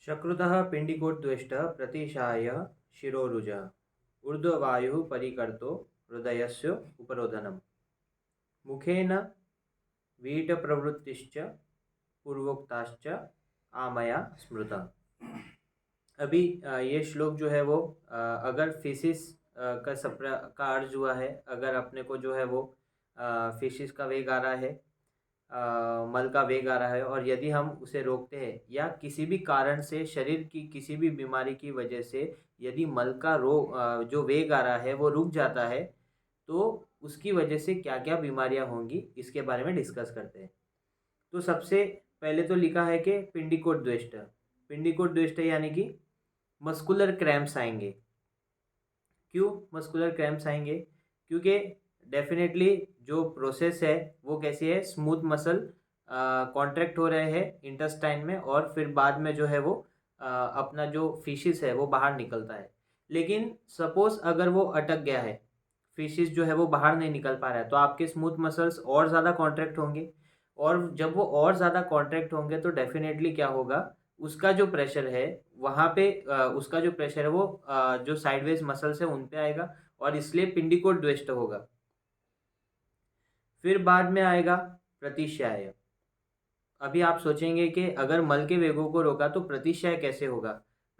शकृतः पिण्डिकोद्वेष्टः प्रतिशायः शिरोरुजः ऊर्ध्ववायुः परिकर्तो हृदयस्य उपरोधनम् मुखेन वीटप्रवृत्तिश्च पूर्वोक्ताश्च आमया स्मृता। अभी ये श्लोक जो है वो अगर फिशिस का अर्ज हुआ है, अगर अपने को जो है वो फिशिस का वेग आ रहा है, मल का वेग आ रहा है, और यदि हम उसे रोकते हैं या किसी भी कारण से शरीर की किसी भी बीमारी की वजह से यदि मल का जो वेग आ रहा है वो रुक जाता है, तो उसकी वजह से क्या क्या बीमारियां होंगी इसके बारे में डिस्कस करते हैं। तो सबसे पहले तो लिखा है कि पिंडिकोट द्वेष्ट, पिंडिकोट द्वेष्ट यानी कि मस्कुलर क्रैम्प्स आएंगे। क्यों मस्कुलर क्रैम्प्स आएंगे? क्योंकि डेफिनेटली जो प्रोसेस है वो कैसी है, स्मूथ मसल कॉन्ट्रैक्ट हो रहे हैं इंटेस्टाइन में, और फिर बाद में जो है वो अपना जो फिशिस है वो बाहर निकलता है। लेकिन सपोज अगर वो अटक गया है, फिशिस जो है वो बाहर नहीं निकल पा रहा है, तो आपके स्मूथ मसल्स और ज़्यादा कॉन्ट्रैक्ट होंगे, और जब वो और ज़्यादा कॉन्ट्रैक्ट होंगे तो डेफिनेटली क्या होगा, उसका जो प्रेशर है वहाँ पे उसका जो प्रेशर है वो जो साइडवेज मसल्स है उन पे आएगा, और इसलिए पिंडिकोट द्वेष्ट होगा। फिर बाद में आएगा प्रतिश्याय। अभी आप सोचेंगे कि अगर मल के वेगों को रोका तो प्रतिश्याय कैसे होगा?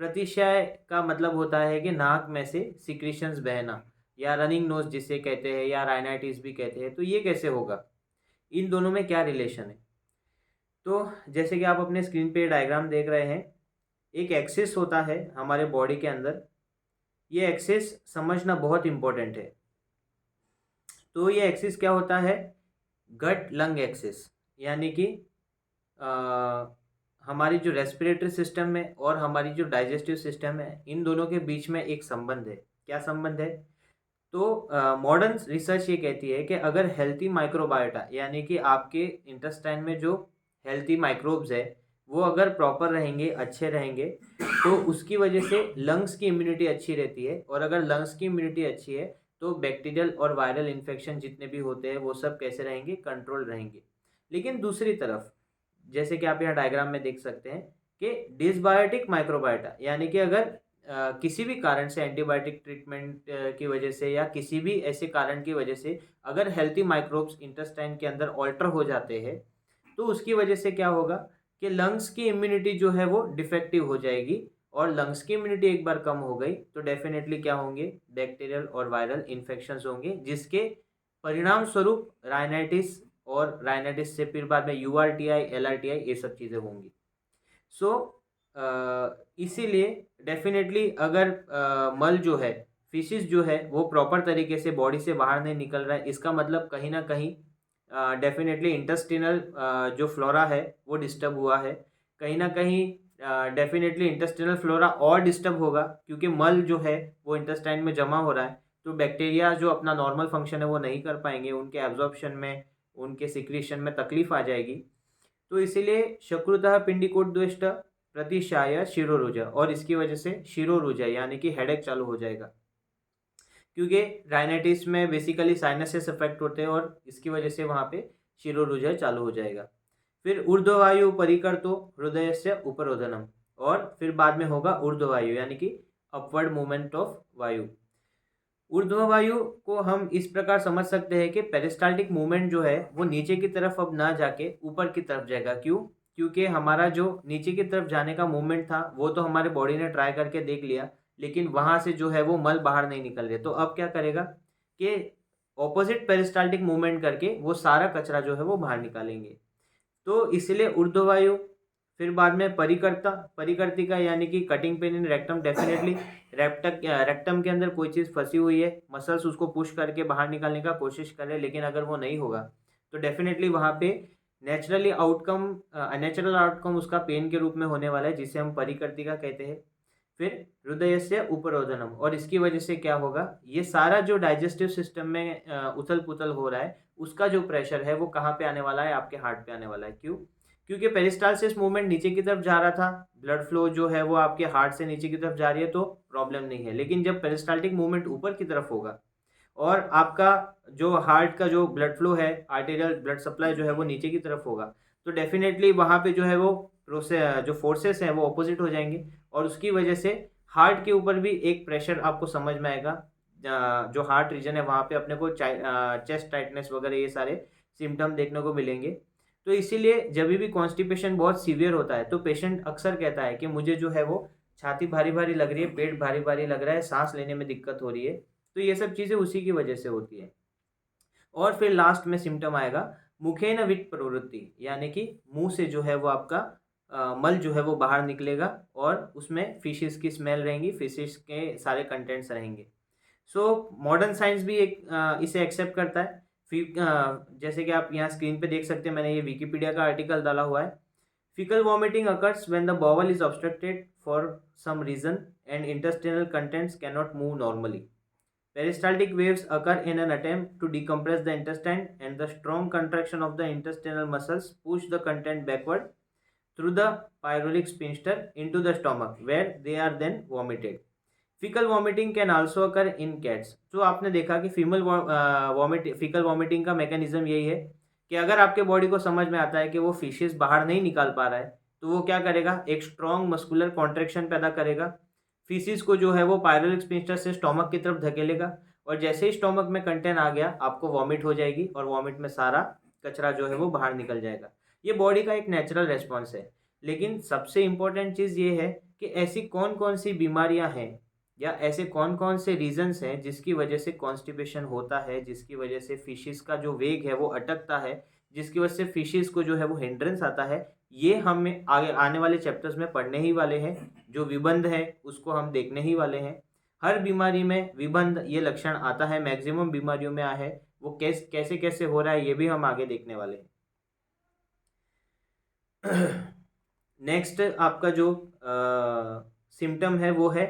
प्रतिश्याय का मतलब होता है कि नाक में से सिक्रीशंस बहना, या रनिंग नोज जिसे कहते हैं, या राइनाइटिस भी कहते हैं। तो ये कैसे होगा, इन दोनों में क्या रिलेशन है? तो जैसे कि आप अपने स्क्रीन पे डायग्राम देख रहे हैं, एक एक्सिस होता है हमारे बॉडी के अंदर। ये एक्सिस समझना बहुत इम्पोर्टेंट है। तो ये एक्सिस क्या होता है? गट लंग एक्सिस, यानी कि हमारी जो रेस्पिरेटरी सिस्टम है और हमारी जो डाइजेस्टिव सिस्टम है, इन दोनों के बीच में एक संबंध है। क्या संबंध है? तो मॉडर्न रिसर्च ये कहती है कि अगर हेल्थी माइक्रोबायोटा, यानी कि आपके इंटेस्टाइन में जो हेल्थी माइक्रोब्स है वो अगर प्रॉपर रहेंगे, अच्छे रहेंगे, तो उसकी वजह से लंग्स की इम्यूनिटी अच्छी रहती है, और अगर लंग्स की इम्यूनिटी अच्छी है तो बैक्टीरियल और वायरल इन्फेक्शन जितने भी होते हैं वो सब कैसे रहेंगे, कंट्रोल रहेंगे। लेकिन दूसरी तरफ, जैसे कि आप यहाँ डायग्राम में देख सकते हैं कि डिसबायोटिक माइक्रोबायोटा, यानी कि अगर किसी भी कारण से एंटीबायोटिक ट्रीटमेंट की वजह से या किसी भी ऐसे कारण की वजह से अगर हेल्थी माइक्रोब्स इंटेस्टाइन के अंदर ऑल्टर हो जाते हैं, तो उसकी वजह से क्या होगा कि लंग्स की इम्यूनिटी जो है वो डिफेक्टिव हो जाएगी, और लंग्स की इम्यूनिटी एक बार कम हो गई तो डेफिनेटली क्या होंगे, बैक्टीरियल और वायरल इन्फेक्शंस होंगे, जिसके परिणाम स्वरूप राइनाइटिस, और राइनाइटिस से फिर बाद में यूआरटीआई, एलआरटीआई, ये सब चीज़ें होंगी। सो इसीलिए डेफिनेटली अगर मल जो है, फिशिस जो है वो प्रॉपर तरीके से बॉडी से बाहर नहीं निकल रहा है, इसका मतलब कहीं ना कहीं डेफिनेटली इंटेस्टिनल जो फ्लोरा है वो डिस्टर्ब हुआ है। कहीं ना कहीं डेफिनेटली इंटेस्टिनल फ्लोरा और डिस्टर्ब होगा, क्योंकि मल जो है वो इंटेस्टाइन में जमा हो रहा है, तो बैक्टीरिया जो अपना नॉर्मल फंक्शन है वो नहीं कर पाएंगे, उनके एब्जॉर्प्शन में, उनके सिक्रीशन में तकलीफ आ जाएगी। तो इसीलिए शत्रुतः पिंडिकोट द्वेष्ट प्रतिशाय शिरोरुजा, और इसकी वजह से शिरोरुजा यानी कि हेडेक चालू हो जाएगा, क्योंकि राइनाइटिस में बेसिकली साइनसेस इफेक्ट होते हैं, और इसकी वजह से वहाँ पे शिरोरुजा चालू हो जाएगा। फिर ऊर्ध्ववायु परिकर्तो हृदय से उपरोधनम, और फिर बाद में होगा ऊर्ध्ववायु यानी कि अपवर्ड मूवमेंट ऑफ वायु। ऊर्ध्ववायु को हम इस प्रकार समझ सकते हैं कि पेरिस्टाल्टिक मूवमेंट जो है वो नीचे की तरफ अब ना जाके ऊपर की तरफ जाएगा। क्यों? क्योंकि हमारा जो नीचे की तरफ जाने का मूवमेंट था वो तो हमारे बॉडी ने ट्राई करके देख लिया, लेकिन वहाँ से जो है वो मल बाहर नहीं निकल रहे। तो अब क्या करेगा कि ऑपोजिट पेरिस्टाल्टिक मूवमेंट करके वो सारा कचरा जो है वो बाहर निकालेंगे। तो इसलिए ऊर्ध्ववायु, फिर बाद में परिकर्ता, परिकर्तिका यानी कि cutting pain in rectum. Definitely rectum के अंदर कोई चीज़ फंसी हुई है, मसल्स उसको पुश करके बाहर निकालने का कोशिश कर रहे हैं, लेकिन अगर वो नहीं होगा तो डेफिनेटली वहाँ पे नेचुरल आउटकम उसका पेन के रूप में होने वाला है, जिसे हम परिकर्तिका कहते हैं। फिर हृदय से उपरोधनम, और इसकी वजह से क्या होगा, ये सारा जो डाइजेस्टिव सिस्टम में उथल पुथल हो रहा है उसका जो प्रेशर है वो कहाँ पे आने वाला है, आपके हार्ट पे आने वाला है। क्यों? क्योंकि पेरिस्टालसिस मूवमेंट नीचे की तरफ जा रहा था, ब्लड फ्लो जो है वो आपके हार्ट से नीचे की तरफ जा रही है, तो प्रॉब्लम नहीं है। लेकिन जब पेरिस्टाल्टिक मूवमेंट ऊपर की तरफ होगा और आपका जो हार्ट का जो ब्लड फ्लो है, आर्टेरियल ब्लड सप्लाई जो है वो नीचे की तरफ होगा, तो डेफिनेटली वहाँ पे जो है वो प्रोसेस जो फोर्सेस हैं वो ऑपोजिट हो जाएंगे, और उसकी वजह से हार्ट के ऊपर भी एक प्रेशर आपको समझ में आएगा। जो हार्ट रीजन है वहाँ पे अपने को चेस्ट टाइटनेस वगैरह ये सारे सिम्टम देखने को मिलेंगे। तो इसीलिए जब भी कॉन्स्टिपेशन बहुत सीवियर होता है तो पेशेंट अक्सर कहता है कि मुझे जो है वो छाती भारी भारी लग रही है, पेट भारी भारी लग रहा है, सांस लेने में दिक्कत हो रही है। तो ये सब चीज़ें उसी की वजह से होती है। और फिर लास्ट में सिम्टम आएगा मुखेन विट प्रवृत्ति, यानी कि मुंह से जो है वो आपका मल जो है वो बाहर निकलेगा और उसमें फिशेस की स्मेल रहेंगी, फिशेस के सारे कंटेंट्स रहेंगे। सो मॉडर्न साइंस भी इसे एक्सेप्ट करता है। जैसे कि आप यहाँ स्क्रीन पे देख सकते हैं, मैंने ये विकिपीडिया का आर्टिकल डाला हुआ है। Faecal vomiting occurs when the bowel is obstructed for some reason and intestinal contents can not move normally. Peristaltic waves occur in an attempt to decompress the intestine, and the strong contraction of the intestinal muscles push the content backward through the pyrolic sphincter into the stomach, where they are then vomited. Faecal vomiting can also occur in cats. तो आपने देखा कि faecal vomiting का mechanism यही है कि अगर आपके बॉडी को समझ में आता है कि वो फिशेस बाहर नहीं निकाल पा रहा है, तो वो क्या करेगा, एक स्ट्रॉन्ग मस्कुलर कॉन्ट्रैक्शन पैदा करेगा, फीसिस को जो है वो पायरोलिक स्फिंक्टर से स्टोमक की तरफ धकेलेगा, और जैसे ही स्टोमक में कंटेंट आ गया आपको वॉमिट हो जाएगी, और वॉमिट में सारा कचरा जो है वो बाहर निकल जाएगा। ये बॉडी का एक नेचुरल रेस्पॉन्स है। लेकिन सबसे इम्पोर्टेंट चीज़ ये है कि ऐसी कौन कौन सी बीमारियां हैं या ऐसे कौन कौन से रीजंस हैं जिसकी वजह से कॉन्स्टिपेशन होता है, जिसकी वजह से फिशेस का जो वेग है वो अटकता है, जिसकी वजह से फिशेस को जो है वो हिंड्रेंस आता है। ये हमें आगे आने वाले चैप्टर्स में पढ़ने ही वाले हैं। जो विबंध है उसको हम देखने ही वाले हैं। हर बीमारी में विबंध ये लक्षण आता है, मैक्सिमम बीमारियों में है। वो कैसे कैसे हो रहा है ये भी हम आगे देखने वाले हैं। नेक्स्ट आपका जो सिम्टम है वो है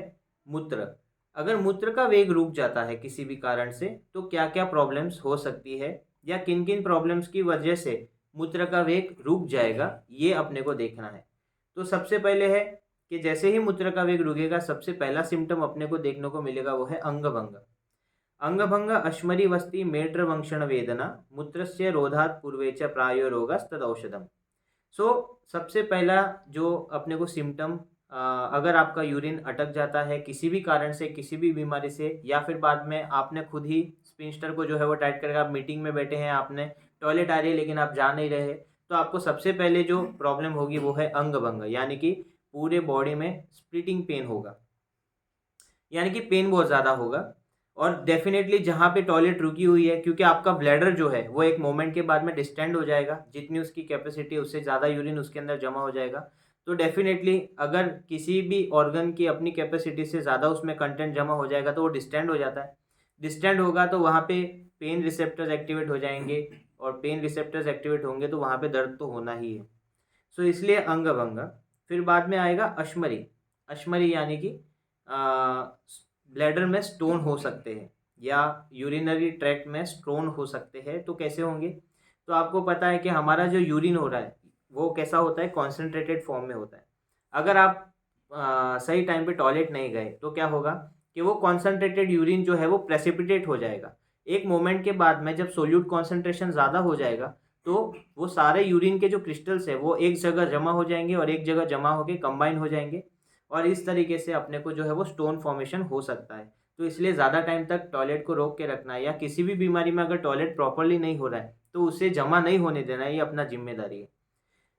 मूत्र। अगर मूत्र का वेग रुक जाता है किसी भी कारण से तो क्या क्या प्रॉब्लम्स हो सकती है, या किन किन प्रॉब्लम्स की वजह से मूत्र का वेग रुक जाएगा, ये अपने को देखना है। तो सबसे पहले है कि जैसे ही मूत्र का वेग रुकेगा सबसे पहला सिम्टम अपने को देखने को मिलेगा वो है अंगभंग। अंगभंग अश्मरी वस्ती मेड्र वंक्षण वेदना मूत्रस्य रोधात पूर्वे च प्रायो रोगस्तद औषधम। सो सबसे पहला जो अपने को सिम्टम, अगर आपका यूरिन अटक जाता है किसी भी कारण से, किसी भी बीमारी से, या फिर बाद में आपने खुद ही स्पिंस्टर को जो है वो टाइट करके आप मीटिंग में बैठे हैं, आपने टॉयलेट आ रही है लेकिन आप जा नहीं रहे, तो आपको सबसे पहले जो प्रॉब्लम होगी वो है अंगभंग, यानी कि पूरे बॉडी में स्प्लिटिंग पेन होगा, यानी कि पेन बहुत ज़्यादा होगा। और डेफिनेटली जहाँ पे टॉयलेट रुकी हुई है, क्योंकि आपका ब्लैडर जो है वो एक मोमेंट के बाद में डिस्टेंड हो जाएगा, जितनी उसकी कैपेसिटी है उससे ज़्यादा यूरिन उसके अंदर जमा हो जाएगा। तो डेफिनेटली अगर किसी भी ऑर्गन की अपनी कैपेसिटी से ज़्यादा उसमें कंटेंट जमा हो जाएगा तो वो डिस्टेंड हो जाता है। डिस्टेंड होगा तो वहाँ पे पेन रिसेप्टर्स एक्टिवेट हो जाएंगे, और पेन रिसेप्टर्स एक्टिवेट होंगे तो वहाँ पे दर्द तो होना ही है। सो इसलिए अंगभंग। फिर बाद में आएगा अश्मरी। अश्मरी यानी कि ब्लैडर में स्टोन हो सकते हैं या यूरिनरी ट्रैक्ट में स्टोन हो सकते हैं। तो कैसे होंगे, तो आपको पता है कि हमारा जो यूरिन हो रहा है वो कैसा होता है, कॉन्सेंट्रेटेड फॉर्म में होता है। अगर आप सही टाइम पे टॉयलेट नहीं गए तो क्या होगा कि वो कॉन्सेंट्रेटेड यूरिन जो है वो प्रेसिपिटेट हो जाएगा। एक मोमेंट के बाद में जब सोल्यूट कॉन्सेंट्रेशन ज़्यादा हो जाएगा तो वो सारे यूरिन के जो क्रिस्टल्स है वो एक जगह जमा हो जाएंगे, और एक जगह जमा होकर कंबाइन हो जाएंगे, और इस तरीके से अपने को जो है वो स्टोन फॉर्मेशन हो सकता है। तो इसलिए ज़्यादा टाइम तक टॉयलेट को रोक के रखना है, या किसी भी बीमारी में अगर टॉयलेट प्रॉपरली नहीं हो रहा है तो उसे जमा नहीं होने देना, ये अपना जिम्मेदारी है।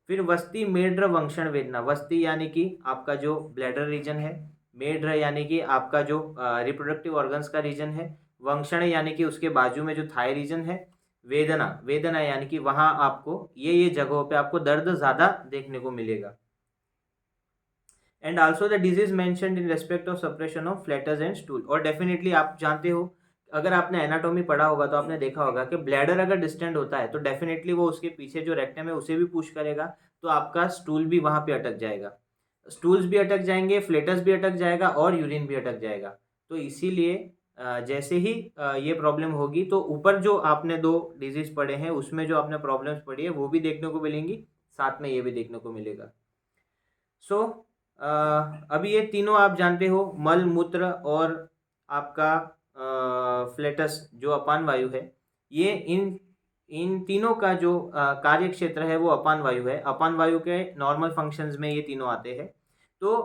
फिर वस्ती मेड्र वंक्षण वेदना। वस्ती यानी कि आपका जो ब्लैडर रीजन है, मेड्र यानी कि आपका जो रिप्रोडक्टिव ऑर्गन्स का रीजन है, वंक्षण यानी कि उसके बाजू में जो थाई रीजन है, वेदना, वेदना यानी कि वहाँ आपको ये जगहों पे आपको दर्द ज़्यादा देखने को मिलेगा। And also the disease mentioned in respect of suppression of flutters and stool. और डेफिनेटली आप जानते हो, अगर आपने एनाटॉमी पढ़ा होगा तो आपने देखा होगा कि ब्लैडर अगर डिस्टेंड होता है तो डेफिनेटली वो उसके पीछे जो रेक्टम है उसे भी पुश करेगा, तो आपका स्टूल भी वहाँ पे अटक जाएगा। स्टूल्स भी अटक जाएंगे, फ्लेटस भी अटक जाएगा, और यूरिन भी अटक जाएगा। तो इसीलिए जैसे ही ये प्रॉब्लम होगी तो ऊपर जो आपने दो डिजीज पढ़े हैं उसमें जो आपने प्रॉब्लम्स पढ़ी है वो भी देखने को मिलेंगी, साथ में ये भी देखने को मिलेगा। सो अभी ये तीनों आप जानते हो, मल मूत्र और आपका फ्लेटस जो अपान वायु है, ये इन तीनों का जो कार्य क्षेत्र है वो अपान वायु है। अपान वायु के नॉर्मल फंक्शंस में ये तीनों आते हैं। तो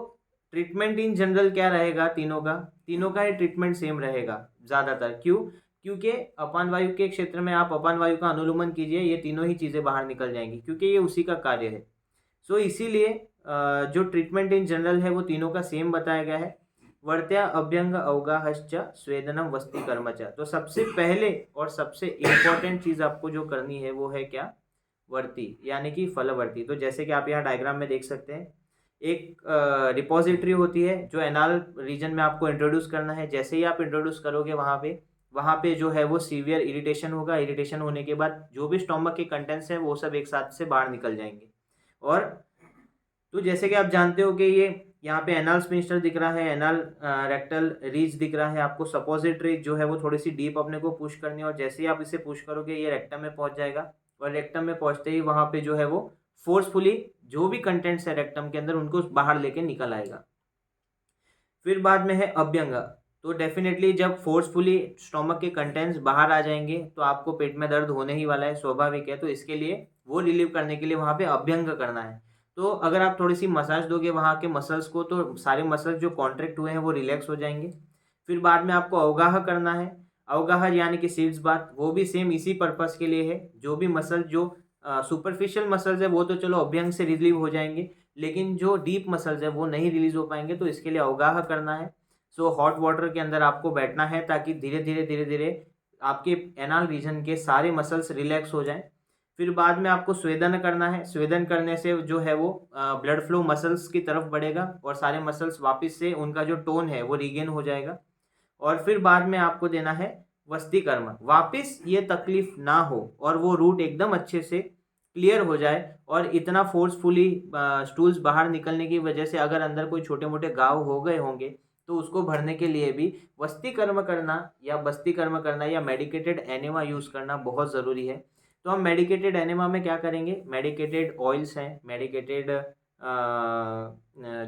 ट्रीटमेंट इन जनरल क्या रहेगा तीनों का ही ट्रीटमेंट सेम रहेगा ज़्यादातर। क्यों? क्योंकि अपान वायु के क्षेत्र में आप अपान वायु का अनुलोमन कीजिए, ये तीनों ही चीज़ें बाहर निकल जाएंगी, क्योंकि ये उसी का कार्य है। सो इसीलिए जो ट्रीटमेंट इन जनरल है वो तीनों का सेम बताया गया है। वर्त्या अभ्यंग अवगाहश्च स्वेदनम वस्तीकर्म च। तो सबसे पहले और सबसे इम्पोर्टेंट चीज़ आपको जो करनी है वो है क्या? वर्ती, यानी कि फलवर्ती। तो जैसे कि आप यहाँ डायग्राम में देख सकते हैं, एक रिपोजिटरी होती है जो एनाल रीजन में आपको इंट्रोड्यूस करना है। जैसे ही आप इंट्रोड्यूस करोगे वहाँ पे जो है वो सीवियर इरिटेशन होगा। इरिटेशन होने के बाद जो भी स्टोमक के कंटेंट्स हैं वो सब एक साथ से बाहर निकल जाएंगे। और तो जैसे कि आप जानते हो कि ये यहाँ पे एनाल स्फिंक्टर दिख रहा है, एनाल रेक्टल रीच दिख रहा है आपको। सपोजिटरी जो है वो थोड़ी सी डीप अपने को पुश करनी है, और जैसे ही आप इसे पुश करोगे ये रेक्टम में पहुंच जाएगा। और रेक्टम में पहुंचते ही वहाँ पे जो है वो फोर्सफुली जो भी कंटेंट्स है रेक्टम के अंदर उनको बाहर लेके निकल आएगा। फिर बाद में है अभ्यंग। तो डेफिनेटली जब फोर्सफुली स्टोमक के कंटेंट्स बाहर आ जाएंगे तो आपको पेट में दर्द होने ही वाला है, स्वाभाविक है। तो इसके लिए वो रिलीव करने के लिए वहाँ पे अभ्यंग करना है। तो अगर आप थोड़ी सी मसाज दोगे वहाँ के मसल्स को तो सारे मसल्स जो कॉन्ट्रैक्ट हुए हैं वो रिलैक्स हो जाएंगे। फिर बाद में आपको अवगाह करना है। अवगाह यानी कि सीड्स बात, वो भी सेम इसी पर्पस के लिए है। जो भी मसल जो सुपरफिशियल मसल्स है वो तो चलो अभ्यंग से रिलीव हो जाएंगे, लेकिन जो डीप मसल्स है वो नहीं रिलीज हो पाएंगे। तो इसके लिए अवगाह करना है। सो हॉट वाटर के अंदर आपको बैठना है ताकि धीरे धीरे आपके एनाल रीजन के सारे मसल्स रिलैक्स हो जाएं। फिर बाद में आपको स्वेदन करना है। स्वेदन करने से जो है वो ब्लड फ्लो मसल्स की तरफ बढ़ेगा और सारे मसल्स वापस से उनका जो टोन है वो रिगेन हो जाएगा। और फिर बाद में आपको देना है वस्तीकर्म। वापस ये तकलीफ ना हो और वो रूट एकदम अच्छे से क्लियर हो जाए, और इतना फोर्सफुली स्टूल्स बाहर निकलने की वजह से अगर अंदर कोई छोटे मोटे घाव हो गए होंगे तो उसको भरने के लिए भी वस्तीकर्म करना या बस्तीकर्म करना या मेडिकेटेड एनेमा यूज़ करना बहुत ज़रूरी है। तो हम मेडिकेटेड एनेमा में क्या करेंगे? मेडिकेटेड ऑयल्स हैं, मेडिकेटेड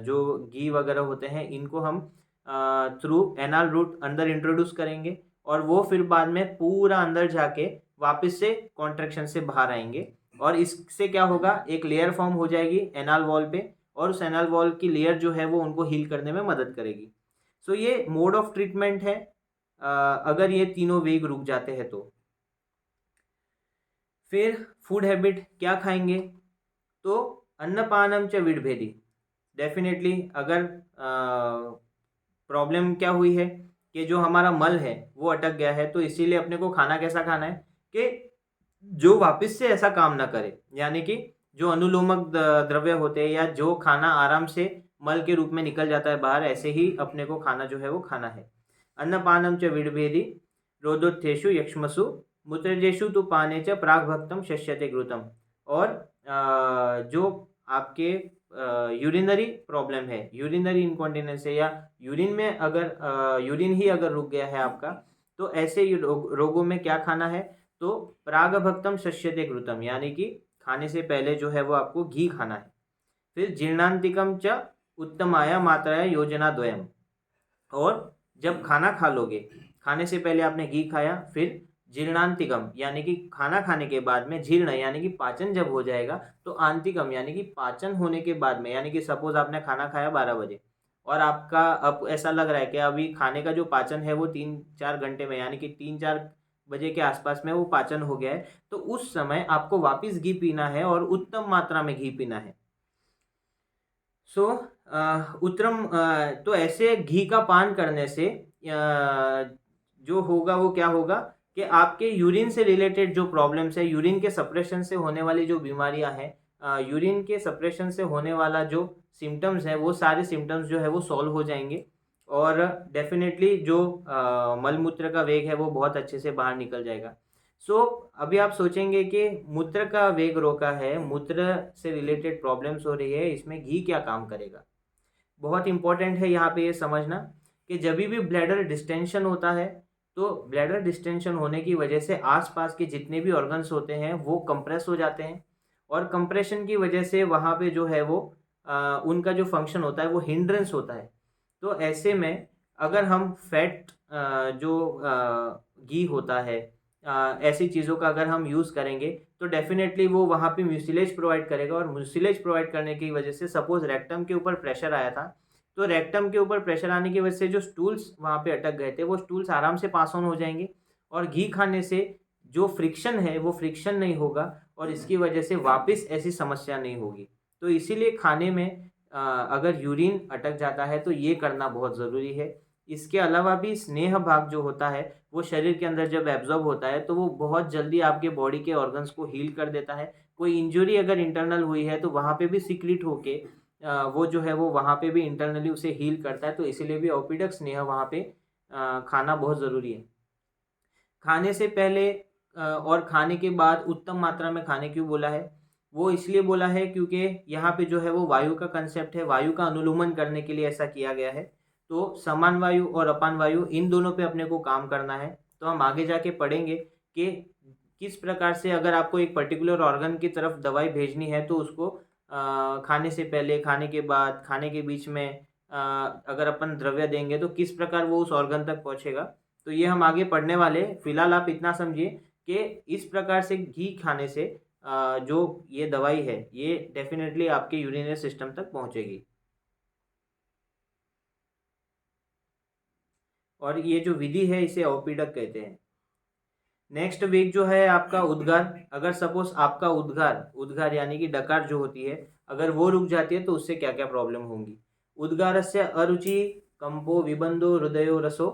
जो घी वगैरह होते हैं, इनको हम थ्रू एनाल रूट अंदर इंट्रोड्यूस करेंगे, और वो फिर बाद में पूरा अंदर जाके वापस से कॉन्ट्रैक्शन से बाहर आएंगे। और इससे क्या होगा? एक लेयर फॉर्म हो जाएगी एनाल वॉल पे, और उस एनाल वॉल की लेयर जो है वो उनको हील करने में मदद करेगी। सो ये मोड ऑफ ट्रीटमेंट है अगर ये तीनों वेग रुक जाते हैं तो। फिर फूड हैबिट क्या खाएंगे? तो अन्नपानम च विडभेदी। डेफिनेटली अगर प्रॉब्लम क्या हुई है कि जो हमारा मल है वो अटक गया है, तो इसीलिए अपने को खाना कैसा खाना है कि जो वापस से ऐसा काम ना करे, यानी कि जो अनुलोमक द्रव्य होते हैं या जो खाना आराम से मल के रूप में निकल जाता है बाहर, ऐसे ही अपने को खाना जो है वो खाना है। अन्नपानम च विडभेदी रोदोत्थेषु यक्ष्मसु मूत्रजेषु तु पाने च प्राग्भक्तम शस्यते घृतम। और जो आपके यूरिनरी प्रॉब्लम है, यूरिनरी इनकॉन्टिनेंस है, या यूरिन में अगर यूरिन ही अगर रुक गया है आपका, तो ऐसे रोगों में क्या खाना है? तो प्रागभक्तम शस्यते घृतम, यानी कि खाने से पहले जो है वो आपको घी खाना है। फिर जीर्णांतिकम च उत्तमाया मात्राया योजना द्वयम। और जब खाना खा लोगे, खाने से पहले आपने घी खाया, फिर जीर्णांतिकम यानी कि खाना खाने के बाद में, जीर्ण यानी कि पाचन जब हो जाएगा, तो आंतिकम यानी कि पाचन होने के बाद में, यानी कि सपोज आपने खाना खाया 12 बजे और आपका अब ऐसा लग रहा है कि अभी खाने का जो पाचन है वो 3-4 घंटे में, यानी कि 3-4 बजे के आसपास में वो पाचन हो गया है, तो उस समय आपको वापस घी पीना है और उत्तम मात्रा में घी पीना है। सो उत्तम तो ऐसे घी का पान करने से जो होगा वो क्या होगा कि आपके यूरिन से रिलेटेड जो प्रॉब्लम्स है, यूरिन के सप्रेशन से होने वाली जो बीमारियां हैं, यूरिन के सप्रेशन से होने वाला जो सिम्टम्स है, वो सारे सिम्टम्स जो है वो सॉल्व हो जाएंगे। और डेफिनेटली जो मलमूत्र का वेग है वो बहुत अच्छे से बाहर निकल जाएगा। सो अभी आप सोचेंगे कि मूत्र का वेग रोका है, मूत्र से रिलेटेड प्रॉब्लम्स हो रही है, इसमें घी क्या काम करेगा? बहुत इंपॉर्टेंट है यहाँ पे ये समझना कि जब भी ब्लैडर डिस्टेंशन होता है, तो ब्लैडर डिस्टेंशन होने की वजह से आसपास के जितने भी ऑर्गन्स होते हैं वो कंप्रेस हो जाते हैं, और कंप्रेशन की वजह से वहाँ पे जो है वो उनका जो फंक्शन होता है वो हिंड्रेंस होता है। तो ऐसे में अगर हम फैट जो घी होता है, ऐसी चीज़ों का अगर हम यूज़ करेंगे तो डेफिनेटली वो वहाँ पे म्यूसिलेज प्रोवाइड करेगा, और म्यूसिलेज प्रोवाइड करने की वजह से सपोज रेक्टम के ऊपर प्रेशर आया था, तो रेक्टम के ऊपर प्रेशर आने की वजह से जो स्टूल्स वहाँ पे अटक गए थे वो स्टूल्स आराम से पास ऑन हो जाएंगे, और घी खाने से जो फ्रिक्शन है वो फ्रिक्शन नहीं होगा, और इसकी वजह से वापस ऐसी समस्या नहीं होगी। तो इसीलिए खाने में अगर यूरिन अटक जाता है तो ये करना बहुत ज़रूरी है। इसके अलावा भी स्नेह भाग जो होता है वो शरीर के अंदर जब एब्जॉर्ब होता है तो वो बहुत जल्दी आपके बॉडी के ऑर्गन्स को हील कर देता है। कोई इंजरी अगर इंटरनल हुई है तो वहाँ पे भी सीक्रेट होके वो जो है वो वहाँ पे भी इंटरनली उसे हील करता है। तो इसीलिए भी ऑपिडक स्नेह वहाँ पे खाना बहुत ज़रूरी है। खाने से पहले और खाने के बाद उत्तम मात्रा में खाने क्यों बोला है? वो इसलिए बोला है क्योंकि यहाँ पे जो है वो वायु का कंसेप्ट है, वायु का अनुलोमन करने के लिए ऐसा किया गया है। तो समान वायु और अपान वायु इन दोनों पे अपने को काम करना है। तो हम आगे जाके पढ़ेंगे कि किस प्रकार से अगर आपको एक पर्टिकुलर ऑर्गन की तरफ दवाई भेजनी है तो उसको खाने से पहले, खाने के बाद, खाने के बीच में अगर अपन द्रव्य देंगे तो किस प्रकार वो उस ऑर्गन तक पहुँचेगा। तो ये हम आगे पढ़ने वाले हैं। फिलहाल आप इतना समझिए कि इस प्रकार से घी खाने से जो ये दवाई है ये डेफिनेटली आपके यूरिनरी सिस्टम तक पहुंचेगी। और ये जो विधि है इसे औपीडक कहते हैं। नेक्स्ट वीक जो है आपका उद्गार। अगर सपोज आपका उद्गार उद्गार यानी कि डकार जो होती है अगर वो रुक जाती है तो उससे क्या क्या प्रॉब्लम होंगी। उद्गारस्य अरुचि कंपो विबंधो हृदयो रसो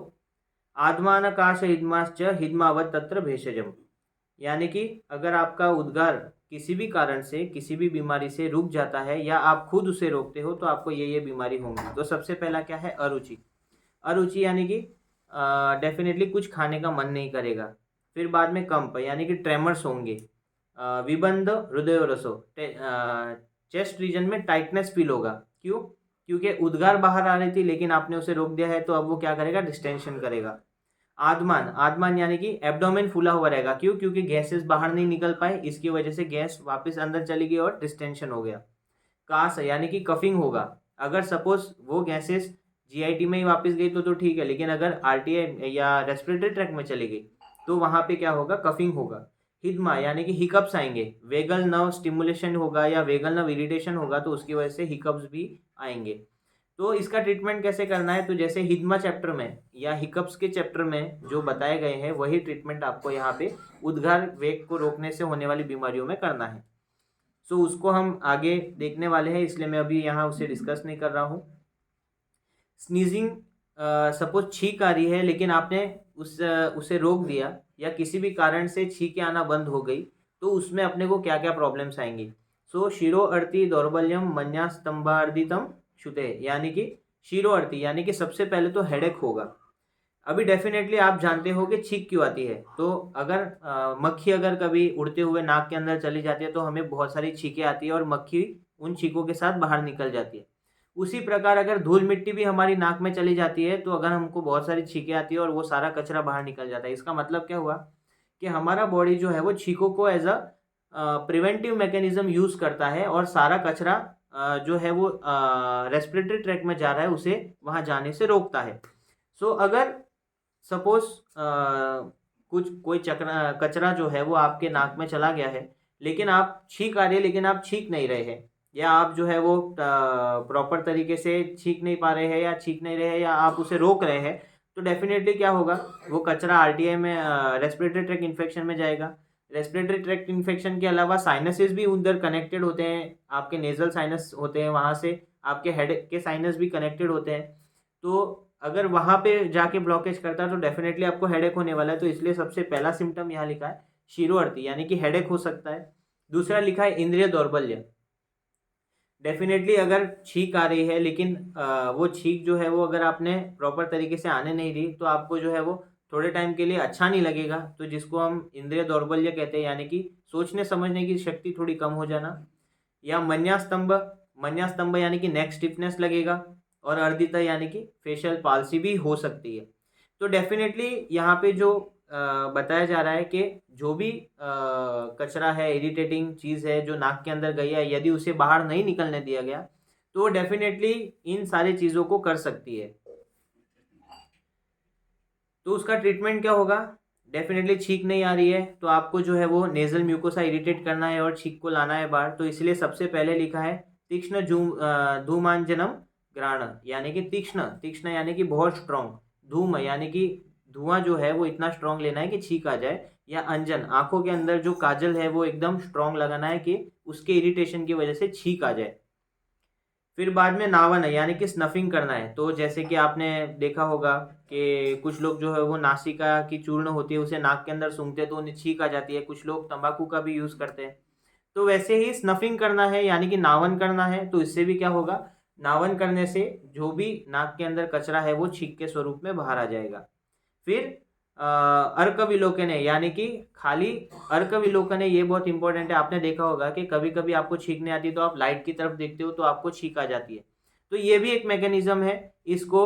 आत्मानकाश हिद्माश्च हिद्मावत तत्र भेषजम। यानी कि अगर आपका उद्गार किसी भी कारण से, किसी भी बीमारी से रुक जाता है या आप खुद उसे रोकते हो तो आपको ये बीमारी होंगी। तो सबसे पहला क्या है? अरुचि। अरुचि यानी कि डेफिनेटली कुछ खाने का मन नहीं करेगा। फिर बाद में कंप यानी कि ट्रेमर्स होंगे। विबंध हृदय रसो, चेस्ट रीजन में टाइटनेस फील होगा। क्यों? क्योंकि उद्गार बाहर आ रही थी लेकिन आपने उसे रोक दिया है तो अब वो क्या करेगा? डिस्टेंशन करेगा। आदमान, आदमान यानी कि एब्डोमेन फूला हुआ रहेगा। क्यों? क्योंकि गैसेस बाहर नहीं निकल पाए, इसकी वजह से गैस वापस अंदर चली गई और डिस्टेंशन हो गया। कास यानी कि कफिंग होगा। अगर सपोज वो गैसेस जीआईटी में ही वापस गई तो ठीक है, लेकिन अगर आरटीआई या रेस्पिरेटरी ट्रैक में चली गई तो वहाँ पे क्या होगा? कफिंग होगा। हिदमा यानी कि हिकअप्स आएंगे। वेगल नर्व स्टिमुलेशन होगा या वेगल नर्व इरिटेशन होगा तो उसकी वजह से हिकअप्स भी आएंगे। तो इसका ट्रीटमेंट कैसे करना है? तो जैसे हिदमा चैप्टर में या हिकअप्स के चैप्टर में जो बताए गए हैं वही ट्रीटमेंट आपको यहाँ पे उद्गार वेग को रोकने से होने वाली बीमारियों में करना है। सो उसको हम आगे देखने वाले हैं, इसलिए मैं अभी यहाँ उसे डिस्कस नहीं कर रहा हूँ। स्नीजिंग, सपोज छींक आ रही है लेकिन आपने उसे रोक दिया या किसी भी कारण से छींकें आना बंद हो गई तो उसमें अपने को क्या क्या प्रॉब्लम्स आएंगी। सो शिरो अर्ति दौर्बल्यम मन्या स्तंभार्दितम क्षुते, यानी कि शिरो अर्ति यानी कि सबसे पहले तो हेडेक होगा। अभी डेफिनेटली आप जानते हो कि छींक क्यों आती है। तो अगर मक्खी अगर कभी उड़ते हुए नाक के अंदर चली जाती है तो हमें बहुत सारी छींकें आती है और मक्खी उन छींकों के साथ बाहर निकल जाती है। उसी प्रकार अगर धूल मिट्टी भी हमारी नाक में चली जाती है तो अगर हमको बहुत सारी छींकें आती है और वो सारा कचरा बाहर निकल जाता है। इसका मतलब क्या हुआ कि हमारा बॉडी जो है वो छींकों को as a preventive mechanism use करता है और सारा कचरा जो है वो रेस्पिरेटरी ट्रैक में जा रहा है उसे वहाँ जाने से रोकता है। सो अगर सपोज कुछ कोई कचरा जो है वो आपके नाक में चला गया है लेकिन आप छींक आ रही है लेकिन आप छींक नहीं रहे हैं, या आप जो है वो प्रॉपर तरीके से छींक नहीं पा रहे हैं या छींक नहीं रहे हैं या आप उसे रोक रहे हैं, तो डेफिनेटली क्या होगा? वो कचरा आरटीआई में रेस्पिरेटरी ट्रैक इन्फेक्शन में जाएगा। रेस्पिरेटरी ट्रैक इन्फेक्शन के अलावा साइनसेस भी उधर कनेक्टेड होते हैं, आपके नेजल साइनस होते हैं, वहाँ से आपके हेड के साइनस भी कनेक्टेड होते हैं। तो अगर वहाँ पे जाके ब्लॉकेज करता है तो डेफिनेटली आपको हेडेक होने वाला है। तो इसलिए सबसे पहला सिम्टम यहाँ लिखा है शिरोअर्ति यानी कि हेडेक हो सकता है। दूसरा लिखा है इंद्रिय दौर्बल्य। डेफिनेटली अगर छींक आ रही है लेकिन वो छींक जो है वो अगर आपने प्रॉपर तरीके से आने नहीं दी तो आपको जो है वो थोड़े टाइम के लिए अच्छा नहीं लगेगा, तो जिसको हम इंद्रिय दौर्बल्य कहते हैं, यानी कि सोचने समझने की शक्ति थोड़ी कम हो जाना। या मन्यास्तंभ, मन्यास्तंभ यानी कि नेक स्टिफनेस लगेगा। और अर्दिता यानी कि फेशियल पाल्सी भी हो सकती है। तो डेफिनेटली यहाँ पे जो बताया जा रहा है कि जो भी कचरा है, इरिटेटिंग चीज़ है जो नाक के अंदर गई है, यदि उसे बाहर नहीं निकलने दिया गया तो डेफिनेटली इन सारी चीज़ों को कर सकती है। तो उसका ट्रीटमेंट क्या होगा? डेफिनेटली छींक नहीं आ रही है तो आपको जो है वो नेजल म्यूकोसा इरिटेट करना है और छींक को लाना है बाहर। तो इसलिए सबसे पहले लिखा है तीक्ष्ण धूमांजनम ग्राण, यानी कि तीक्ष्ण, तीक्ष्ण यानी कि बहुत स्ट्रॉन्ग, धूम यानी कि धुआं जो है वो इतना स्ट्रॉन्ग लेना है कि छींक आ जाए, या अंजन आंखों के अंदर जो काजल है वो एकदम स्ट्रॉन्ग लगाना है कि उसके इरिटेशन की वजह से छींक आ जाए। फिर बाद में नावन है यानी कि स्नफिंग करना है। तो जैसे कि आपने देखा होगा कि कुछ लोग जो है वो नासिका की चूर्ण होती है उसे नाक के अंदर सूंघते हैं तो उन्हें छींक आ जाती है। कुछ लोग तंबाकू का भी यूज़ करते हैं। तो वैसे ही स्नफिंग करना है यानी कि नावन करना है। तो इससे भी क्या होगा? नावन करने से जो भी नाक के अंदर कचरा है वो छींक के स्वरूप में बाहर आ जाएगा। फिर अर्क विलोकने यानी कि खाली अर्क विलोकने, ये बहुत इंपॉर्टेंट है। आपने देखा होगा कि कभी कभी आपको छींकने आती है तो आप लाइट की तरफ देखते हो तो आपको छींक आ जाती है। तो ये भी एक मैकेनिज्म है। इसको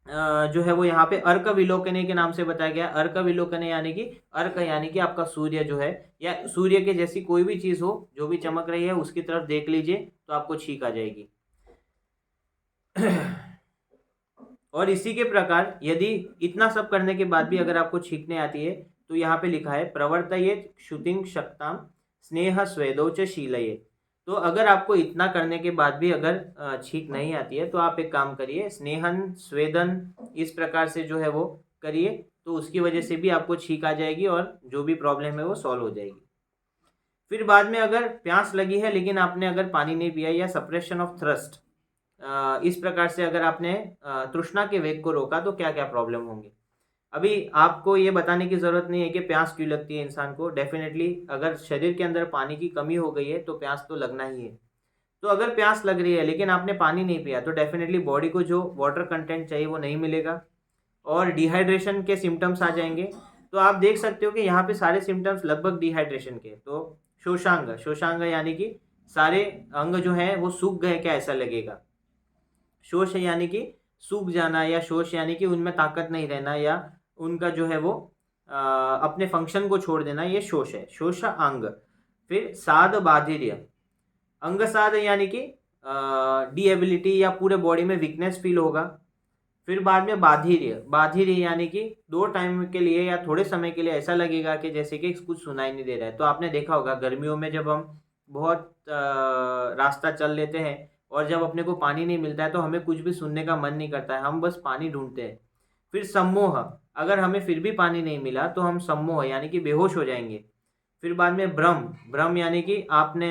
जो है वो यहाँ पे अर्क विलोकने के नाम से बताया गया। अर्क विलोकने यानी कि अर्क यानी कि आपका सूर्य जो है, या सूर्य के जैसी कोई भी चीज हो जो भी चमक रही है उसकी तरफ देख लीजिए तो आपको छींक आ जाएगी। और इसी के प्रकार यदि इतना सब करने के बाद भी अगर आपको छींकने आती है तो यहाँ पे लिखा है प्रवर्तयेत क्षुतिं शक्ताम स्नेह स्वेदौ च शीलयेत। तो अगर आपको इतना करने के बाद भी अगर छींक नहीं आती है तो आप एक काम करिए, स्नेहन स्वेदन इस प्रकार से जो है वो करिए, तो उसकी वजह से भी आपको छींक आ जाएगी और जो भी प्रॉब्लम है वो सॉल्व हो जाएगी। फिर बाद में अगर प्यास लगी है लेकिन आपने अगर पानी नहीं पिया, या सप्रेशन ऑफ थ्रस्ट, इस प्रकार से अगर आपने तृष्णा के वेग को रोका तो क्या क्या प्रॉब्लम होंगे। अभी आपको ये बताने की ज़रूरत नहीं है कि प्यास क्यों लगती है इंसान को। डेफिनेटली अगर शरीर के अंदर पानी की कमी हो गई है तो प्यास तो लगना ही है। तो अगर प्यास लग रही है लेकिन आपने पानी नहीं पिया तो डेफिनेटली बॉडी को जो वाटर कंटेंट चाहिए वो नहीं मिलेगा और डिहाइड्रेशन के सिम्टम्स आ जाएंगे। तो आप देख सकते हो कि यहाँ पे सारे सिम्टम्स लगभग डिहाइड्रेशन के। तो शोषांग, शोषांग यानी कि सारे अंग जो है वो सूख गए क्या ऐसा लगेगा। शोष यानी कि सूख जाना, या शोष यानी कि उनमें ताकत नहीं रहना, या उनका जो है वो अपने फंक्शन को छोड़ देना, ये शोष है, शोष अंग। फिर साध बाधिर्य, अंग साध यानी कि डी या पूरे बॉडी में वीकनेस फील होगा। फिर बाद में बाधिर्य, बाधिर्य यानी कि दो टाइम के लिए या थोड़े समय के लिए ऐसा लगेगा कि जैसे कि कुछ सुनाई नहीं दे रहा है। तो आपने देखा होगा गर्मियों में जब हम बहुत रास्ता चल लेते हैं और जब अपने को पानी नहीं मिलता है तो हमें कुछ भी सुनने का मन नहीं करता है, हम बस पानी ढूंढते हैं। फिर सम्मोह, अगर हमें फिर भी पानी नहीं मिला तो हम सम्मोह यानी कि बेहोश हो जाएंगे। फिर बाद में भ्रम, भ्रम यानी कि आपने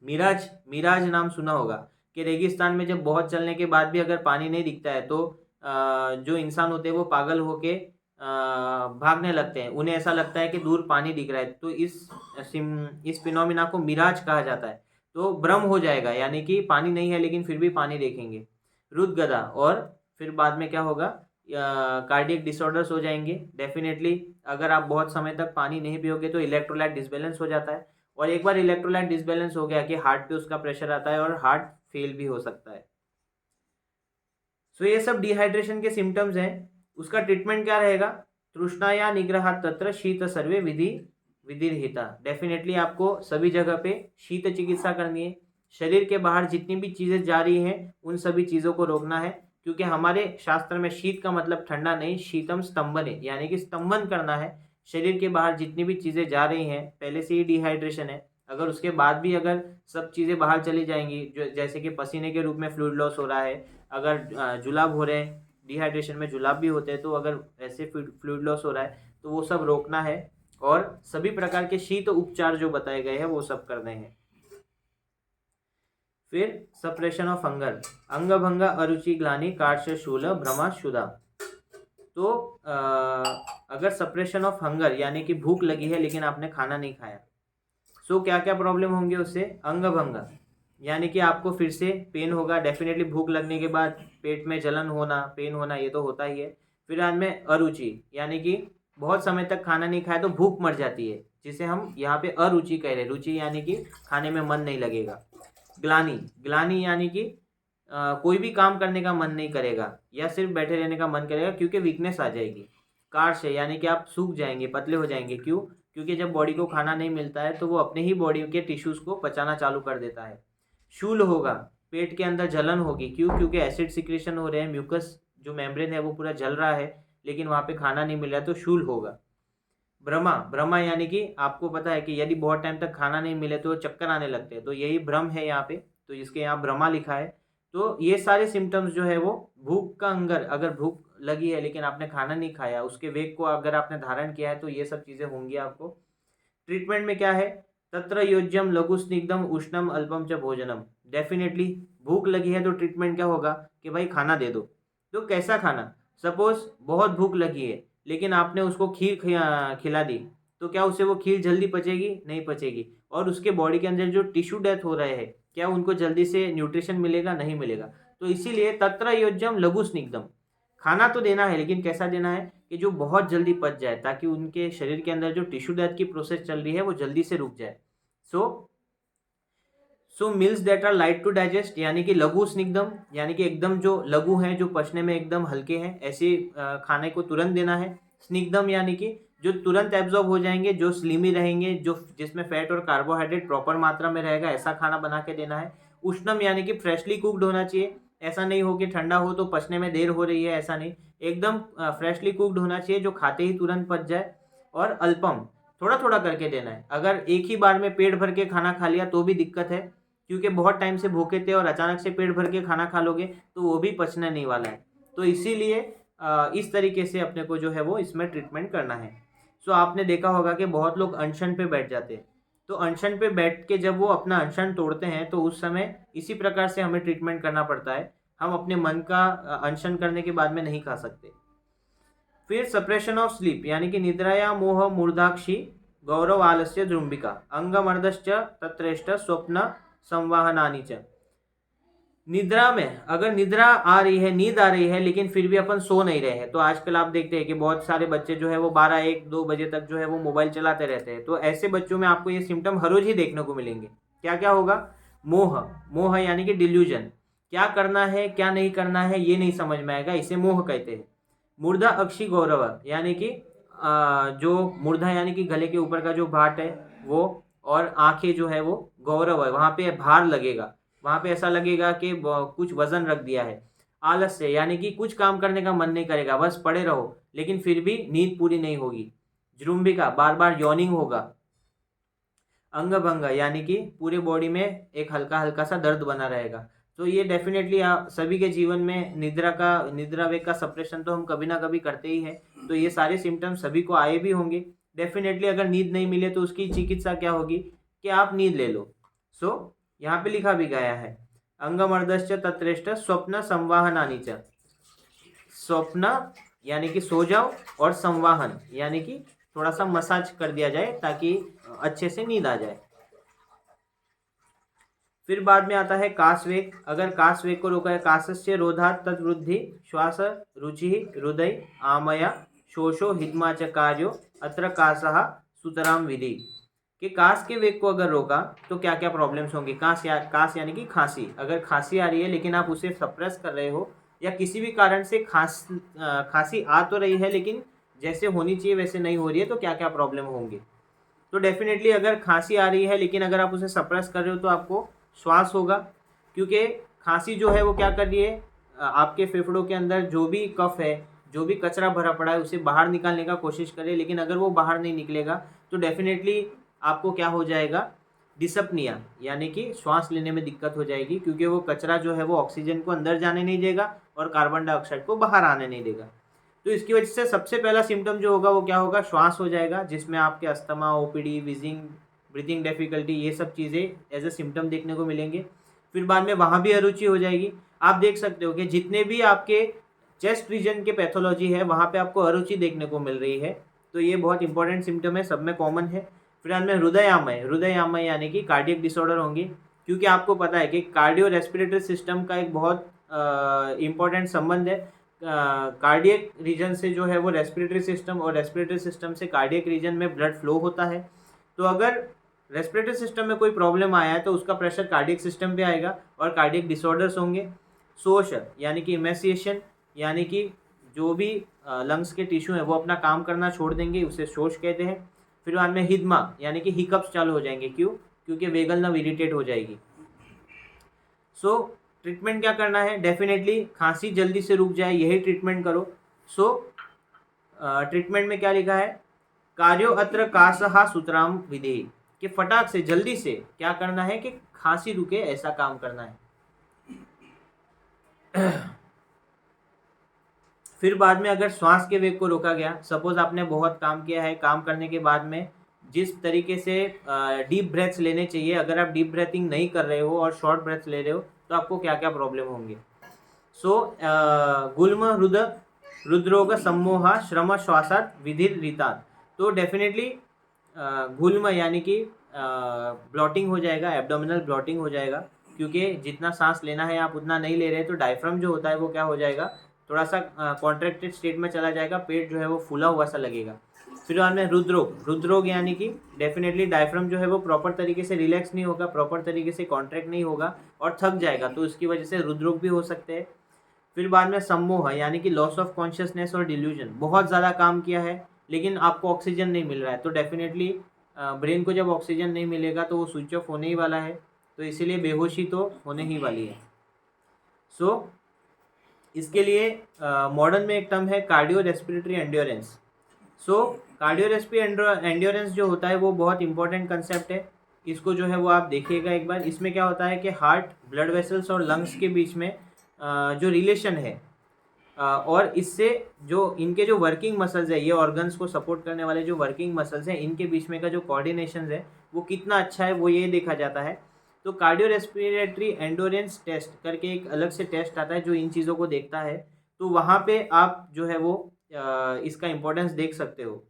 मिराज, मिराज नाम सुना होगा कि रेगिस्तान में जब बहुत चलने के बाद भी अगर पानी नहीं दिखता है तो जो इंसान होते हैं वो पागल होके भागने लगते हैं, उन्हें ऐसा लगता है कि दूर पानी दिख रहा है। तो इस फिनोमिना को मिराज कहा जाता है। तो भ्रम हो जाएगा यानी कि पानी नहीं है लेकिन फिर भी पानी देखेंगे। रुदगदा, और फिर बाद में क्या होगा, कार्डियक डिसऑर्डर्स हो जाएंगे। डेफिनेटली अगर आप बहुत समय तक पानी नहीं पियोगे तो इलेक्ट्रोलाइट डिसबैलेंस हो जाता है, और एक बार इलेक्ट्रोलाइट डिसबैलेंस हो गया कि हार्ट पे उसका प्रेशर आता है और हार्ट फेल भी हो सकता है। सो ये सब डिहाइड्रेशन के सिम्टम्स हैं। उसका ट्रीटमेंट क्या रहेगा? तृष्णाया निग्रह तत्र शीत सर्वे विधि विधिरहिता। डेफिनेटली आपको सभी जगह पे शीत चिकित्सा करनी है। शरीर के बाहर जितनी भी चीज़ें जा रही हैं उन सभी चीज़ों को रोकना है, क्योंकि हमारे शास्त्र में शीत का मतलब ठंडा नहीं, शीतम स्तंभन है, यानी कि स्तंभन करना है। शरीर के बाहर जितनी भी चीज़ें जा रही हैं, पहले से ही डिहाइड्रेशन है, अगर उसके बाद भी अगर सब चीज़ें बाहर चली जाएंगी, जो जैसे कि पसीने के रूप में फ्लूइड लॉस हो रहा है, अगर जुलाब हो रहे हैं, डिहाइड्रेशन में जुलाब भी होते हैं, तो अगर ऐसे फ्लूइड लॉस हो रहा है तो वो सब रोकना है, और सभी प्रकार के शीत उपचार जो बताए गए हैं वो सब करने हैं। फिर सप्रेशन ऑफ हंगर, अंग भंग अरुचि ग्लानि कार्श शूल भ्रमा शुदा। तो अगर सप्रेशन ऑफ हंगर यानी कि भूख लगी है लेकिन आपने खाना नहीं खाया, सो क्या क्या प्रॉब्लम होंगे उससे? अंग भंग यानी कि आपको फिर से पेन होगा। डेफिनेटली भूख लगने के बाद पेट में जलन होना, पेन होना, ये तो होता ही है। फिर बाद में अरुचि यानी कि बहुत समय तक खाना नहीं खाया तो भूख मर जाती है, जिसे हम यहाँ पे अरुचि कह रहे हैं। रुचि यानी कि खाने में मन नहीं लगेगा। ग्लानि, ग्लानि यानी कि कोई भी काम करने का मन नहीं करेगा या सिर्फ बैठे रहने का मन करेगा, क्योंकि वीकनेस आ जाएगी। कार्श यानी कि आप सूख जाएंगे, पतले हो जाएंगे। क्यों? क्योंकि जब बॉडी को खाना नहीं मिलता है तो वो अपने ही बॉडी के टिश्यूज़ को पचाना चालू कर देता है। शूल होगा, पेट के अंदर जलन होगी। क्यों? क्योंकि एसिड सिक्रेशन हो रहे हैं, म्यूकस जो मेम्ब्रेन है वो पूरा जल रहा है लेकिन वहाँ पे खाना नहीं मिल रहा है, तो शूल होगा। भ्रमा, भ्रमा यानी कि आपको पता है कि यदि बहुत टाइम तक खाना नहीं मिले तो चक्कर आने लगते हैं, तो यही भ्रम है यहाँ पे, तो इसके यहाँ भ्रमा लिखा है। तो ये सारे सिम्टम्स जो है वो भूख का अगर भूख लगी है लेकिन आपने खाना नहीं खाया, उसके वेग को अगर आपने धारण किया है, तो ये सब चीज़ें होंगी आपको। ट्रीटमेंट में क्या है, तत्र योज्यम लघु स्निग्धम उष्णम अल्पम च भोजनम। डेफिनेटली भूख लगी है तो ट्रीटमेंट क्या होगा कि भाई खाना दे दो। तो कैसा खाना, सपोज बहुत भूख लगी है लेकिन आपने उसको खीर खिला दी, तो क्या उससे वो खीर जल्दी पचेगी, नहीं पचेगी। और उसके बॉडी के अंदर जो टिश्यू डेथ हो रहे हैं, क्या उनको जल्दी से न्यूट्रिशन मिलेगा, नहीं मिलेगा। तो इसीलिए तत्र योज्यम लघु स्निग्धम, खाना तो देना है लेकिन कैसा देना है कि जो बहुत जल्दी पच जाए, ताकि उनके शरीर के अंदर जो टिश्यू डेथ की प्रोसेस चल रही है वो जल्दी से रुक जाए। So meals that are light to digest, यानी कि लघु स्निग्धम, यानी कि एकदम जो लघु हैं, जो पचने में एकदम हल्के हैं, ऐसे खाने को तुरंत देना है। स्निग्धम यानी कि जो तुरंत एब्जॉर्ब हो जाएंगे, जो स्लिमी रहेंगे, जो जिसमें फैट और कार्बोहाइड्रेट प्रॉपर मात्रा में रहेगा, ऐसा खाना बना के देना है। उष्णम यानी कि फ्रेशली कुक्ड होना चाहिए, ऐसा नहीं हो कि ठंडा हो तो पचने में देर हो रही है, ऐसा नहीं, एकदम फ्रेशली कुक्ड होना चाहिए जो खाते ही तुरंत पच जाए। और अल्पम, थोड़ा थोड़ा करके देना है। अगर एक ही बार में पेट भर के खाना खा लिया तो भी दिक्कत है, क्योंकि बहुत टाइम से भूखे थे और अचानक से पेट भर के खाना खा लोगे तो वो भी पचने नहीं वाला है। तो इसीलिए इस तरीके से अपने को जो है वो इसमें ट्रीटमेंट करना है। सो आपने देखा होगा कि बहुत लोग अनशन पे बैठ जाते हैं, तो अनशन पे बैठ के जब वो अपना अनशन तोड़ते हैं तो उस समय इसी प्रकार से हमें ट्रीटमेंट करना पड़ता है। हम अपने मन का अनशन करने के बाद में नहीं खा सकते। फिर सप्रेशन ऑफ स्लीप, यानी कि निद्राया मोह मूर्धाक्षी गौरव आलस्य द्रुम्बिका अंगमर्दश्च तत्रेष्ट स्वप्न संवाहनानि च। निद्रा में अगर निद्रा आ रही है, नींद आ रही है, लेकिन फिर भी अपन सो नहीं रहे हैं, तो आजकल आप देखते हैं कि बहुत सारे बच्चे जो है वो 12-1-2 बजे तक जो है वो मोबाइल चलाते रहते हैं। तो ऐसे बच्चों में आपको ये सिम्टम हर रोज ही देखने को मिलेंगे। क्या क्या होगा, मोह, मोह यानी कि डिल्यूजन, क्या करना है क्या नहीं करना है ये नहीं समझ में आएगा, इसे मोह कहते हैं। मूर्धा अक्षी गौरव, यानी कि जो मूर्धा यानी कि गले के ऊपर का जो भाट है वो, और आंखें जो है वो गौरव है, वहाँ पे भार लगेगा, वहाँ पे ऐसा लगेगा कि कुछ वजन रख दिया है। आलस्य यानी कि कुछ काम करने का मन नहीं करेगा, बस पड़े रहो, लेकिन फिर भी नींद पूरी नहीं होगी। जृंभिका, बार बार यॉर्निंग होगा। अंगभंग यानी कि पूरे बॉडी में एक हल्का हल्का सा दर्द बना रहेगा। तो ये डेफिनेटली आप सभी के जीवन में निद्रा वेग का सप्रेशन तो हम कभी ना कभी करते ही हैं। तो ये सारे सिम्टम्स सभी को आए भी होंगे। डेफिनेटली अगर नींद नहीं मिले तो उसकी चिकित्सा क्या होगी कि आप नींद ले लो। यहाँ पे लिखा भी गया है, अंगमर्दश्च तत्रेष्ट स्वप्न संवाहनानि च। स्वप्न यानी कि सो जाओ, और संवाहन यानी कि थोड़ा सा मसाज कर दिया जाए ताकि अच्छे से नींद आ जाए। फिर बाद में आता है कासवेग। अगर कासवेग को रोका है, कासस्य रोधात तद्वृद्धि श्वास रुचि हृदय आमया शोषो हिदमा च कार्यो अत्र कासः सुतराम विधि। कि कास के वेग को अगर रोका तो क्या क्या प्रॉब्लम्स होंगी। कास यानी कि खांसी, अगर खांसी आ रही है लेकिन आप उसे सप्रेस कर रहे हो, या किसी भी कारण से खांसी आ तो रही है लेकिन जैसे होनी चाहिए वैसे नहीं हो रही है, तो क्या क्या प्रॉब्लम होंगे। तो डेफिनेटली अगर खांसी आ रही है लेकिन अगर आप उसे सप्रेस कर रहे हो तो आपको श्वास होगा, क्योंकि खांसी जो है वो क्या कर रही है, आपके फेफड़ों के अंदर जो भी कफ है, जो भी कचरा भरा पड़ा है उसे बाहर निकालने का कोशिश करे, लेकिन अगर वो बाहर नहीं निकलेगा तो डेफिनेटली आपको क्या हो जाएगा, डिसपनिया, यानी कि श्वास लेने में दिक्कत हो जाएगी, क्योंकि वो कचरा जो है वो ऑक्सीजन को अंदर जाने नहीं देगा और कार्बन डाइऑक्साइड को बाहर आने नहीं देगा। तो इसकी वजह से सबसे पहला सिम्टम जो होगा वो क्या होगा, श्वास हो जाएगा, जिसमें आपके asthma, OPD, wheezing, breathing difficulty, ये सब चीज़ें एज ए सिम्टम देखने को मिलेंगे। फिर बाद में वहाँ भी अरुचि हो जाएगी। आप देख सकते हो कि जितने भी आपके चेस्ट रीजन के पैथोलॉजी है वहाँ पे आपको अरुचि देखने को मिल रही है, तो ये बहुत इंपॉर्टेंट सिम्टम है, सब में कॉमन है। फिर बाद में हृदयामय यानी कि कार्डियक डिसऑर्डर होंगे, क्योंकि आपको पता है कि कार्डियो रेस्पिरेटरी सिस्टम का एक बहुत इंपॉर्टेंट संबंध है कार्डियक रीजन से, जो है वो रेस्पिरेटरी सिस्टम, और रेस्पिरेटरी सिस्टम से कार्डियक रीजन में ब्लड फ्लो होता है। तो अगर रेस्पिरेटरी सिस्टम में कोई प्रॉब्लम आया है तो उसका प्रेशर कार्डियक सिस्टम पे आएगा और कार्डियक डिसऑर्डर्स होंगे। शोष यानी कि इमेसिएशन, यानी कि जो भी लंग्स के टिश्यू हैं वो अपना काम करना छोड़ देंगे, उसे शोष कहते हैं। फिर बाद में हिदमा यानी कि हिकअप्स चालू हो जाएंगे। क्यों? क्योंकि वेगल नर्व इरिटेट हो जाएगी। ट्रीटमेंट क्या करना है, डेफिनेटली खांसी जल्दी से रुक जाए यही ट्रीटमेंट करो। सो ट्रीटमेंट में क्या लिखा है, कार्यो अत्र कासहा सूत्राम विधि, कि फटाक से जल्दी से क्या करना है कि खांसी रुके ऐसा काम करना है। फिर बाद में अगर श्वास के वेग को रोका गया, सपोज आपने बहुत काम किया है, काम करने के बाद में जिस तरीके से डीप ब्रेथ्स लेने चाहिए, अगर आप डीप ब्रेथिंग नहीं कर रहे हो और शॉर्ट ब्रेथ्स ले रहे हो तो आपको क्या क्या प्रॉब्लम होंगे। सो गुल्म हृदरोग सम्मोहा श्रम श्वासात विधिर रीतात, तो डेफिनेटली गुल्म यानी कि ब्लॉटिंग हो जाएगा, एब्डोमिनल ब्लॉटिंग हो जाएगा, क्योंकि जितना सांस लेना है आप उतना नहीं ले रहे, तो डायफ्राम जो होता है वो क्या हो जाएगा, थोड़ा सा कॉन्ट्रैक्टेड स्टेट में चला जाएगा, पेट जो है वो फूला हुआ सा लगेगा। फिर बाद में हृदरोग यानी कि डेफिनेटली डायफ्राम जो है वो प्रॉपर तरीके से रिलैक्स नहीं होगा, प्रॉपर तरीके से कॉन्ट्रैक्ट नहीं होगा और थक जाएगा, तो इसकी वजह से हृदरोग भी हो सकते हैं। फिर बाद में सम्मोह यानी कि लॉस ऑफ कॉन्शियसनेस और डिल्यूजन, बहुत ज़्यादा काम किया है लेकिन आपको ऑक्सीजन नहीं मिल रहा है, तो डेफिनेटली ब्रेन को जब ऑक्सीजन नहीं मिलेगा तो वो स्विच ऑफ होने ही वाला है, तो इसीलिए बेहोशी तो होने ही वाली है। सो इसके लिए मॉडर्न में एक टर्म है कार्डियो रेस्पिरेटरी एंड्योरेंस। सो कार्डियो रेस्पिरेटरी एंड्योरेंस जो होता है वो बहुत इंपॉर्टेंट कंसेप्ट है, इसको जो है वो आप देखिएगा एक बार। इसमें क्या होता है कि हार्ट, ब्लड वेसल्स और लंग्स के बीच में जो रिलेशन है और इससे जो इनके जो वर्किंग मसल्स है, ये ऑर्गन्स को सपोर्ट करने वाले जो वर्किंग मसल्स हैं, इनके बीच में का जो कोऑर्डिनेशन है वो कितना अच्छा है वो ये देखा जाता है। तो कार्डियो रेस्पिरेटरी एंडोरेंस टेस्ट करके एक अलग से टेस्ट आता है जो इन चीज़ों को देखता है, तो वहाँ पे आप जो है वो इसका इम्पोर्टेंस देख सकते हो।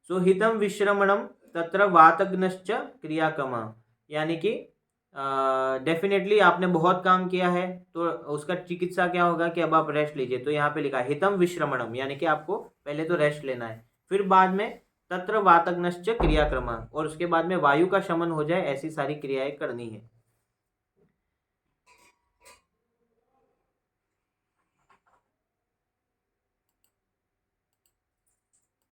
सो हितम विश्रमणम तत्र वातग्नश्च क्रियाकमा, यानी कि डेफिनेटली आपने बहुत काम किया है तो उसका चिकित्सा क्या होगा कि अब आप रेस्ट लीजिए, तो यहाँ पे लिखा है हितम विश्रमणम, यानी कि आपको पहले तो रेस्ट लेना है, फिर बाद में तत्र वातग्नश्च क्रियाक्रम, और उसके बाद में वायु का शमन हो जाए, ऐसी सारी क्रियाएं करनी है।